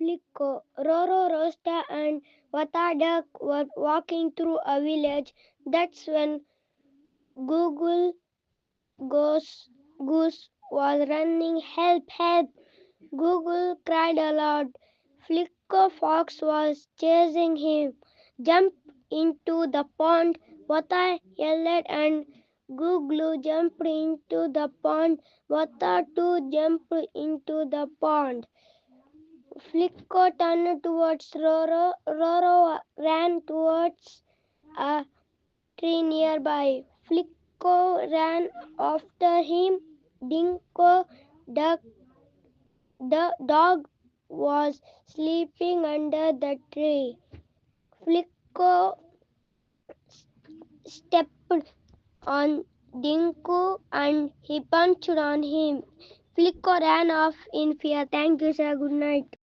Flicko. Roro, Rosta, and Wata were walking through a village. That's when Google Goose was running. Help! Help! Google cried aloud. Flicko Fox was chasing him. Jump into the pond, Wata yelled, and Google jumped into the pond. Wata too jumped into the pond. Flicko turned towards Roro. Roro ran towards a tree nearby. Flicko ran after him. Dinko, the dog, was sleeping under the tree. Flicko stepped on Dinku and he punched on him. Flicko ran off in fear. Thank you, sir. Good night.